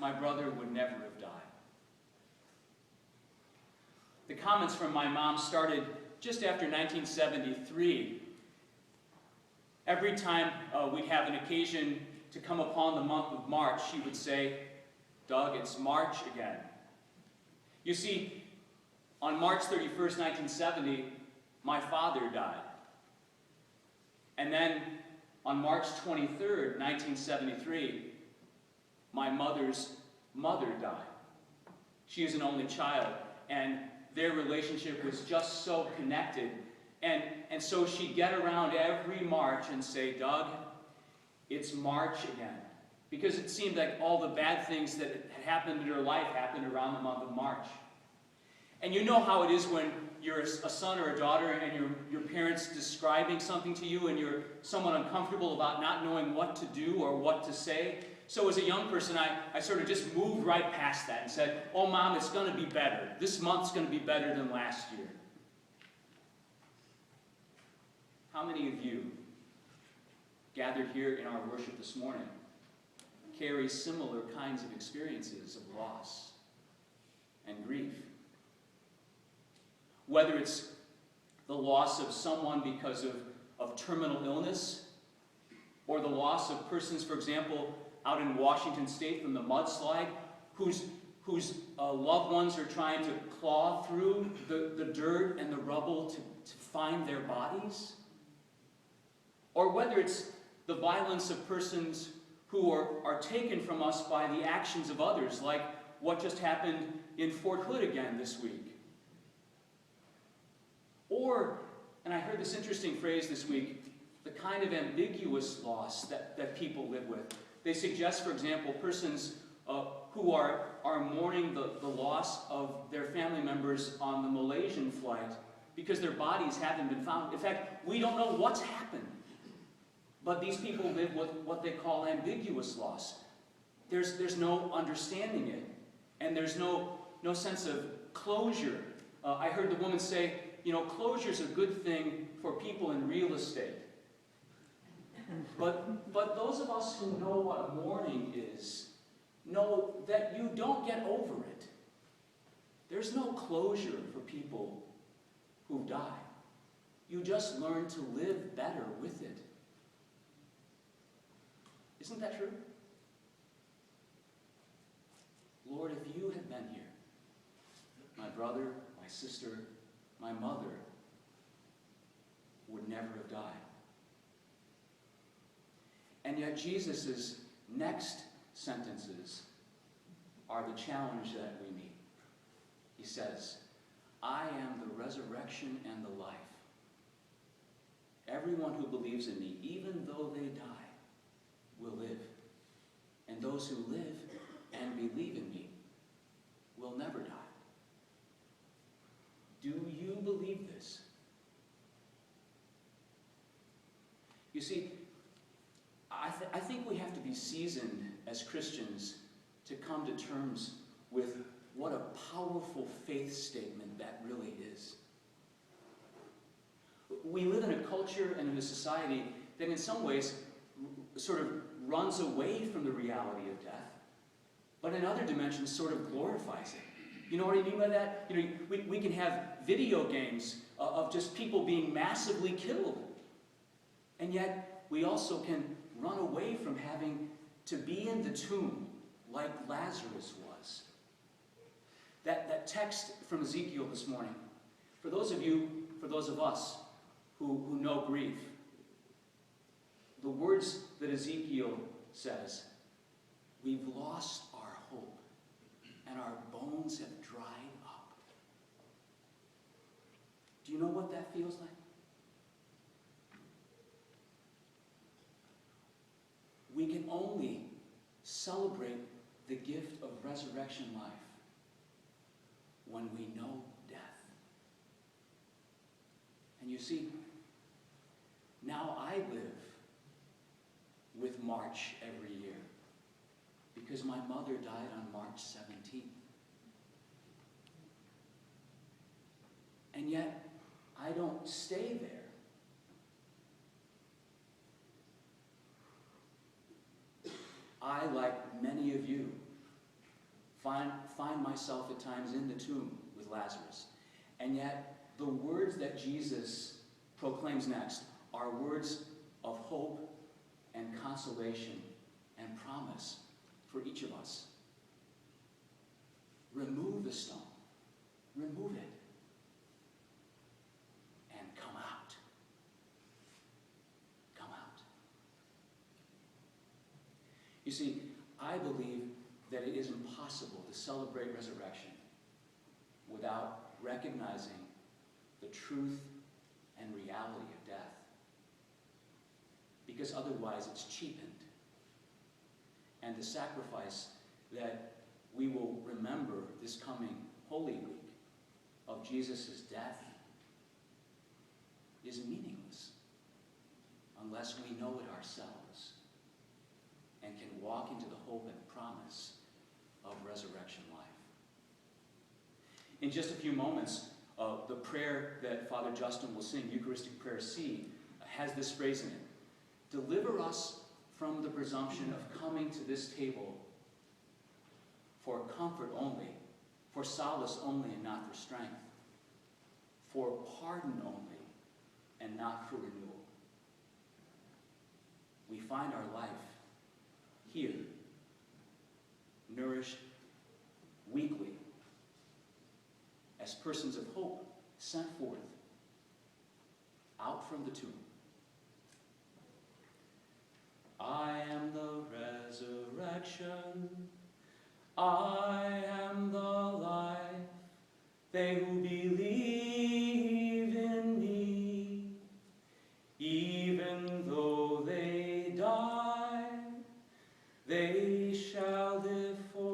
my brother would never have died. The comments from my mom started just after 1973. Every time we'd have an occasion to come upon the month of March, she would say, "Doug, it's March again." You see, on March 31st, 1970, my father died. And then on March 23rd, 1973, my mother's mother died. She is an only child, and their relationship was just so connected. And so she'd get around every March and say, "Doug, it's March again." Because it seemed like all the bad things that had happened in her life happened around the month of March. And you know how it is when you're a son or a daughter and your parents describing something to you and you're somewhat uncomfortable about not knowing what to do or what to say. So as a young person, I sort of just moved right past that and said, "Oh, Mom, it's going to be better. This month's going to be better than last year." How many of you gathered here in our worship this morning carry similar kinds of experiences of loss and grief? Whether it's the loss of someone because of terminal illness, or the loss of persons, for example, out in Washington State from the mudslide, whose loved ones are trying to claw through the dirt and the rubble to find their bodies. Or whether it's the violence of persons who are taken from us by the actions of others, like what just happened in Fort Hood again this week. Or, and I heard this interesting phrase this week, the kind of ambiguous loss that people live with. They suggest, for example, persons who are mourning the loss of their family members on the Malaysian flight because their bodies haven't been found. In fact, we don't know what's happened. But these people live with what they call ambiguous loss. There's no understanding it. And there's no sense of closure. I heard the woman say, closure's a good thing for people in real estate. But those of us who know what mourning is know that you don't get over it. There's no closure for people who die. You just learn to live better with it. Isn't that true? Lord, if you had been here, my brother, my sister, my mother would never have died. And yet Jesus' next sentences are the challenge that we meet. He says, "I am the resurrection and the life. Everyone who believes in me, even though they die, will live. And those who live and believe in me will never die." Do you believe this? You see, I think we have to be seasoned as Christians to come to terms with what a powerful faith statement that really is. We live in a culture and in a society that in some ways sort of runs away from the reality of death, but in other dimensions sort of glorifies it. You know what I mean by that? We can have video games of just people being massively killed, and yet we also can run away from having to be in the tomb like Lazarus was. That text from Ezekiel this morning, for those of us who know grief, the words that Ezekiel says, "We've lost our hope, and our bones have dried up." Do you know what that feels like? We can only celebrate the gift of resurrection life when we know death. And you see, now I live with March every year because my mother died on March 17th. And yet, I don't stay there. I, like many of you, find myself at times in the tomb with Lazarus. And yet, the words that Jesus proclaims next are words of hope and consolation and promise for each of us. Remove the stone. Remove it. And come out. Come out. You see, I believe that it is impossible to celebrate resurrection without recognizing the truth and reality of death. Because otherwise it's cheapened. And the sacrifice that we will remember this coming Holy Week of Jesus' death is meaningless unless we know it ourselves and can walk into the hope and promise of resurrection life. In just a few moments, the prayer that Father Justin will sing, Eucharistic Prayer C, has this phrase in it: deliver us from the presumption of coming to this table for comfort only, for solace only and not for strength, for pardon only and not for renewal. We find our life here, nourished weekly, as persons of hope sent forth out from the tomb. I am the resurrection, I am the life. They who believe in me, even though they die, they shall live forever.